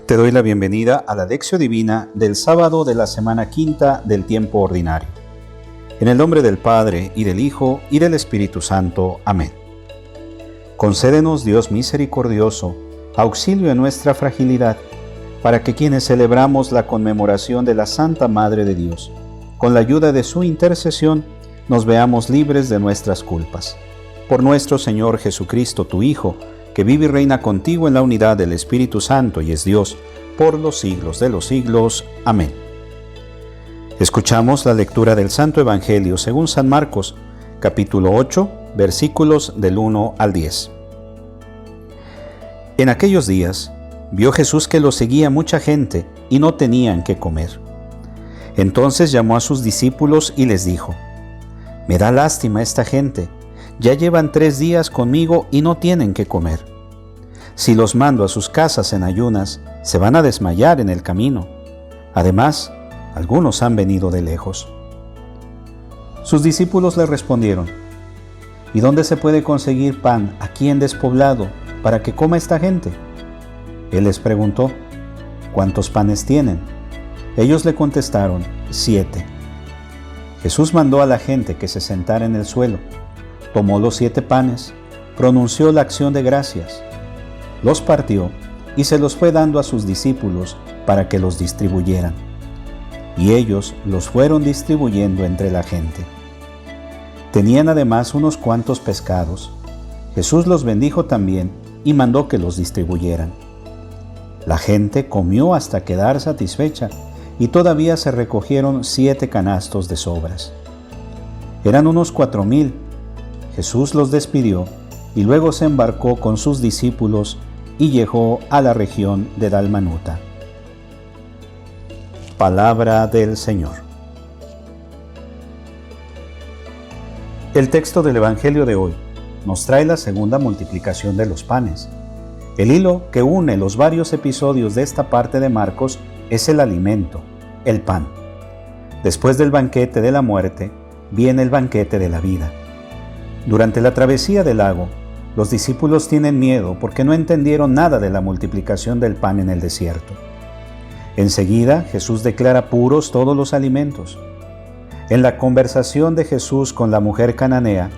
Te doy la bienvenida a la Lección Divina del sábado de la semana quinta del tiempo ordinario. En el nombre del Padre, y del Hijo, y del Espíritu Santo. Amén. Concédenos, Dios misericordioso, auxilio en nuestra fragilidad, para que quienes celebramos la conmemoración de la Santa Madre de Dios, con la ayuda de su intercesión, nos veamos libres de nuestras culpas. Por nuestro Señor Jesucristo, tu Hijo, que vive y reina contigo en la unidad del Espíritu Santo y es Dios, por los siglos de los siglos. Amén. Escuchamos la lectura del Santo Evangelio según San Marcos, capítulo 8, versículos del 1 al 10. En aquellos días, vio Jesús que lo seguía mucha gente y no tenían qué comer. Entonces llamó a sus discípulos y les dijo: «Me da lástima esta gente. Ya llevan 3 días conmigo y no tienen qué comer. Si los mando a sus casas en ayunas, se van a desmayar en el camino. Además, algunos han venido de lejos». Sus discípulos le respondieron: «¿Y dónde se puede conseguir pan aquí en despoblado para que coma esta gente?». Él les preguntó: «¿Cuántos panes tienen?». Ellos le contestaron: 7. Jesús mandó a la gente que se sentara en el suelo. Tomó los 7 panes, pronunció la acción de gracias, los partió y se los fue dando a sus discípulos para que los distribuyeran. Y ellos los fueron distribuyendo entre la gente. Tenían además unos cuantos pescados. Jesús los bendijo también y mandó que los distribuyeran. La gente comió hasta quedar satisfecha y todavía se recogieron 7 canastos de sobras. Eran unos 4,000. Jesús los despidió y luego se embarcó con sus discípulos y llegó a la región de Dalmanuta. Palabra del Señor. El texto del Evangelio de hoy nos trae la segunda multiplicación de los panes. El hilo que une los varios episodios de esta parte de Marcos es el alimento, el pan. Después del banquete de la muerte, viene el banquete de la vida. Durante la travesía del lago, los discípulos tienen miedo porque no entendieron nada de la multiplicación del pan en el desierto. Enseguida, Jesús declara puros todos los alimentos. En la conversación de Jesús con la mujer cananea,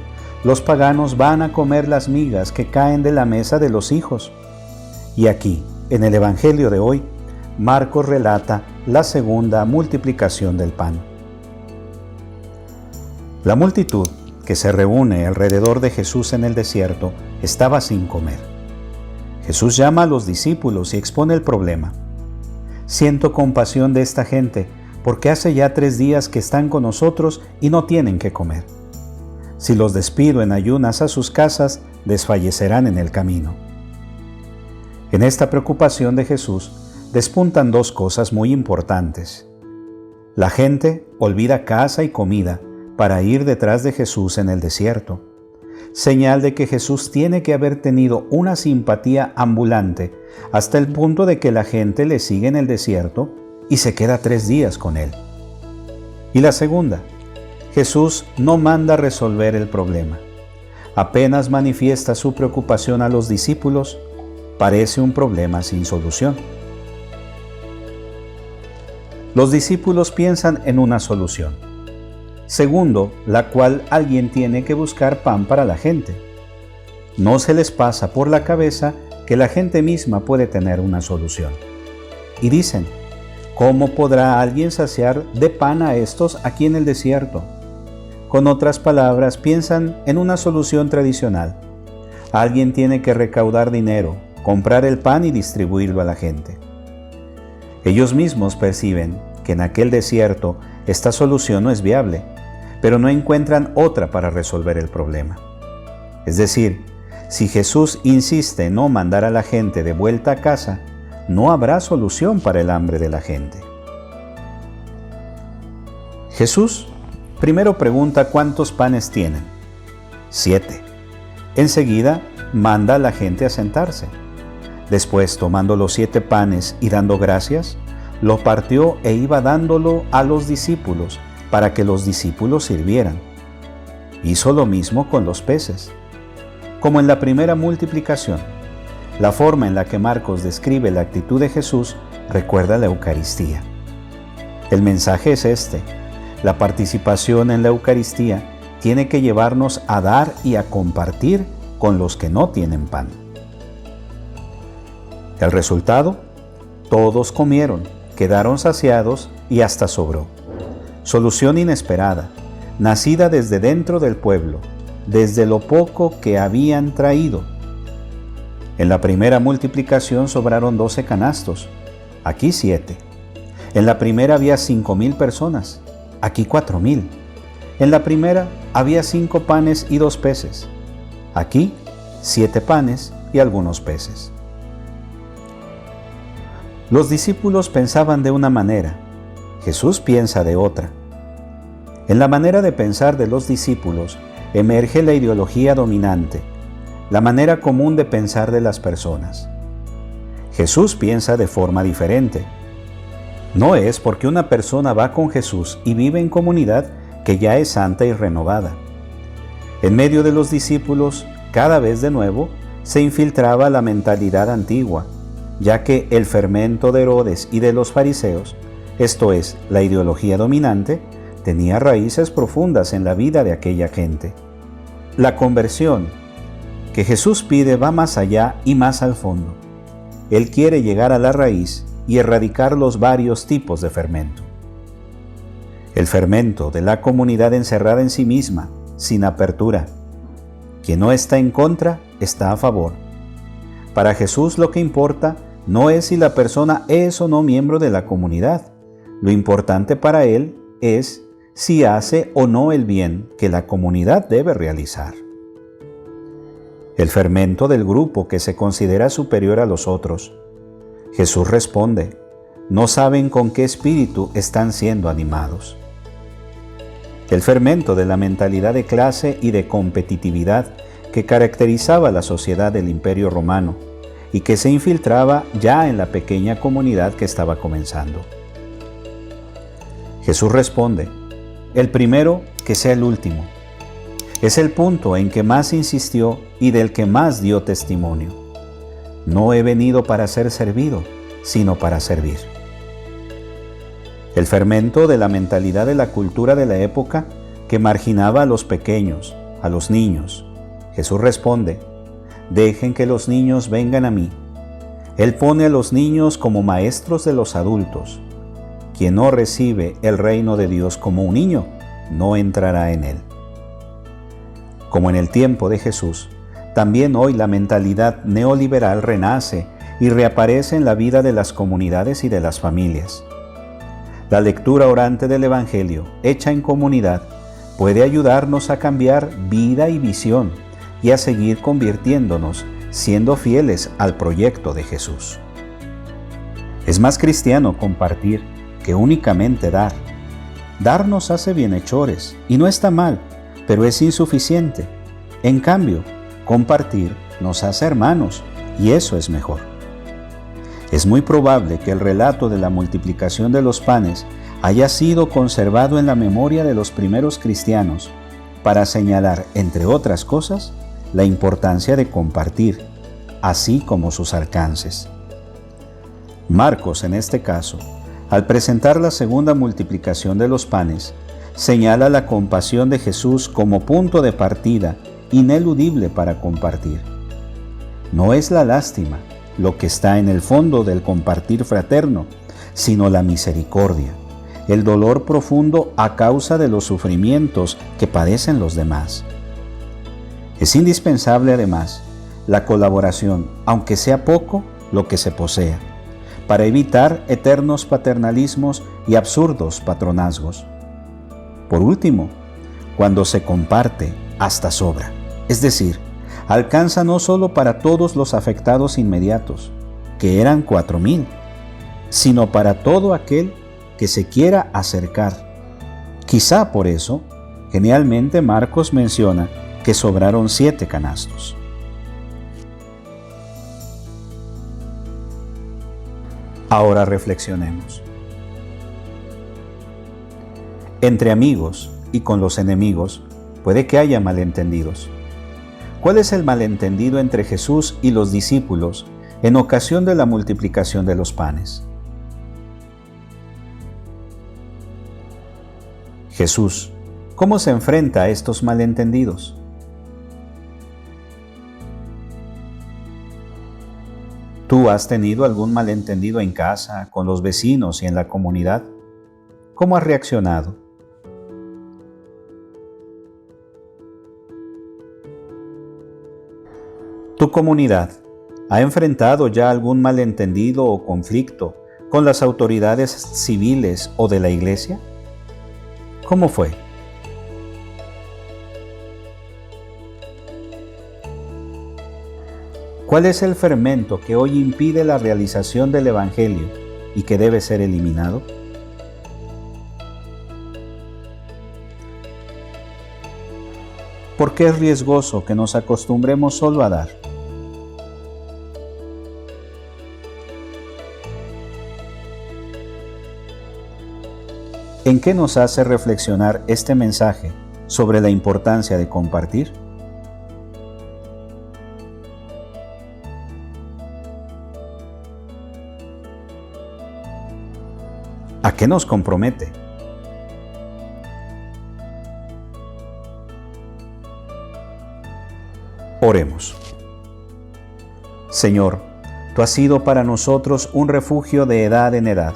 los paganos van a comer las migas que caen de la mesa de los hijos. Y aquí, en el Evangelio de hoy, Marcos relata la segunda multiplicación del pan. La multitud que se reúne alrededor de Jesús en el desierto estaba sin comer. Jesús llama a los discípulos y expone el problema. «Siento compasión de esta gente, porque hace ya 3 días que están con nosotros y no tienen qué comer. Si los despido en ayunas a sus casas, desfallecerán en el camino». En esta preocupación de Jesús despuntan 2 cosas muy importantes. La gente olvida casa y comida para ir detrás de Jesús en el desierto, señal de que Jesús tiene que haber tenido una simpatía ambulante hasta el punto de que la gente le sigue en el desierto y se queda 3 días con él. Y la segunda, Jesús no manda resolver el problema. Apenas manifiesta su preocupación a los discípulos, parece un problema sin solución. Los discípulos piensan en una solución. Segundo, la cual alguien tiene que buscar pan para la gente. No se les pasa por la cabeza que la gente misma puede tener una solución. Y dicen: ¿cómo podrá alguien saciar de pan a estos aquí en el desierto? Con otras palabras, piensan en una solución tradicional. Alguien tiene que recaudar dinero, comprar el pan y distribuirlo a la gente. Ellos mismos perciben que en aquel desierto esta solución no es viable, pero no encuentran otra para resolver el problema. Es decir, si Jesús insiste en no mandar a la gente de vuelta a casa, no habrá solución para el hambre de la gente. Jesús primero pregunta cuántos panes tienen. 7. Enseguida manda a la gente a sentarse. Después, tomando los 7 panes y dando gracias, lo partió e iba dándolo a los discípulos para que los discípulos sirvieran. Hizo lo mismo con los peces. Como en la primera multiplicación, La forma en la que Marcos describe la actitud de Jesús recuerda la Eucaristía. El mensaje es este: la participación en la Eucaristía tiene que llevarnos a dar y a compartir con los que no tienen pan. El resultado: todos comieron, quedaron saciados y hasta sobró. Solución inesperada, nacida desde dentro del pueblo, desde lo poco que habían traído. En la primera multiplicación sobraron 12 canastos, aquí 7. En la primera había 5,000 personas, aquí 4,000. En la primera había 5 panes y 2 peces, aquí 7 panes y algunos peces. Los discípulos pensaban de una manera, Jesús piensa de otra. En la manera de pensar de los discípulos emerge la ideología dominante, la manera común de pensar de las personas. Jesús piensa de forma diferente. No es porque una persona va con Jesús y vive en comunidad que ya es santa y renovada. En medio de los discípulos, cada vez de nuevo, se infiltraba la mentalidad antigua, ya que el fermento de Herodes y de los fariseos, esto es, la ideología dominante, tenía raíces profundas en la vida de aquella gente. La conversión que Jesús pide va más allá y más al fondo. Él quiere llegar a la raíz y erradicar los varios tipos de fermento. El fermento de la comunidad encerrada en sí misma, sin apertura. Quien no está en contra, está a favor. Para Jesús lo que importa no es si la persona es o no miembro de la comunidad. Lo importante para Él es si hace o no el bien que la comunidad debe realizar. El fermento del grupo que se considera superior a los otros. Jesús responde: no saben con qué espíritu están siendo animados. El fermento de la mentalidad de clase y de competitividad que caracterizaba la sociedad del Imperio Romano y que se infiltraba ya en la pequeña comunidad que estaba comenzando. Jesús responde: el primero que sea el último. Es el punto en que más insistió y del que más dio testimonio. No he venido para ser servido, sino para servir. El fermento de la mentalidad de la cultura de la época que marginaba a los pequeños, a los niños. Jesús responde: dejen que los niños vengan a mí. Él pone a los niños como maestros de los adultos. Quien no recibe el reino de Dios como un niño, no entrará en él. Como en el tiempo de Jesús, también hoy la mentalidad neoliberal renace y reaparece en la vida de las comunidades y de las familias. La lectura orante del Evangelio, hecha en comunidad, puede ayudarnos a cambiar vida y visión y a seguir convirtiéndonos, siendo fieles al proyecto de Jesús. Es más cristiano compartir que únicamente dar. Dar nos hace bienhechores y no está mal, pero es insuficiente. En cambio, compartir nos hace hermanos y eso es mejor. Es muy probable que el relato de la multiplicación de los panes haya sido conservado en la memoria de los primeros cristianos para señalar, entre otras cosas, la importancia de compartir, así como sus alcances. Marcos, en este caso, al presentar la segunda multiplicación de los panes, señala la compasión de Jesús como punto de partida ineludible para compartir. No es la lástima lo que está en el fondo del compartir fraterno, sino la misericordia, el dolor profundo a causa de los sufrimientos que padecen los demás. Es indispensable además la colaboración, aunque sea poco lo que se posea, para evitar eternos paternalismos y absurdos patronazgos. Por último, cuando se comparte, hasta sobra, es decir, alcanza no solo para todos los afectados inmediatos, que eran 4,000, sino para todo aquel que se quiera acercar. Quizá por eso, genialmente Marcos menciona que sobraron 7 canastos. Ahora reflexionemos. Entre amigos y con los enemigos puede que haya malentendidos. ¿Cuál es el malentendido entre Jesús y los discípulos en ocasión de la multiplicación de los panes? Jesús, ¿cómo se enfrenta a estos malentendidos? ¿Tú has tenido algún malentendido en casa, con los vecinos y en la comunidad? ¿Cómo has reaccionado? ¿Tu comunidad ha enfrentado ya algún malentendido o conflicto con las autoridades civiles o de la iglesia? ¿Cómo fue? ¿Cuál es el fermento que hoy impide la realización del Evangelio y que debe ser eliminado? ¿Por qué es riesgoso que nos acostumbremos solo a dar? ¿En qué nos hace reflexionar este mensaje sobre la importancia de compartir? ¿A qué nos compromete? Oremos. Señor, tú has sido para nosotros un refugio de edad en edad.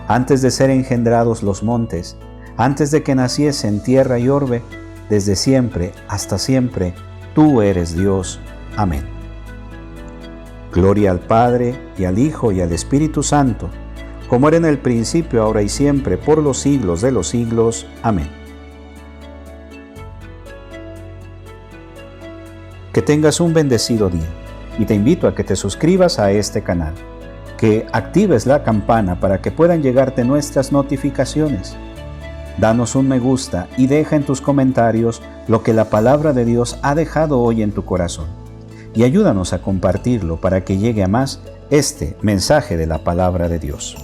Antes de ser engendrados los montes, antes de que naciesen tierra y orbe, desde siempre hasta siempre, tú eres Dios. Amén. Gloria al Padre, y al Hijo, y al Espíritu Santo, como era en el principio, ahora y siempre, por los siglos de los siglos. Amén. Que tengas un bendecido día, y te invito a que te suscribas a este canal, que actives la campana para que puedan llegarte nuestras notificaciones. Danos un me gusta y deja en tus comentarios lo que la palabra de Dios ha dejado hoy en tu corazón. Y ayúdanos a compartirlo para que llegue a más este mensaje de la palabra de Dios.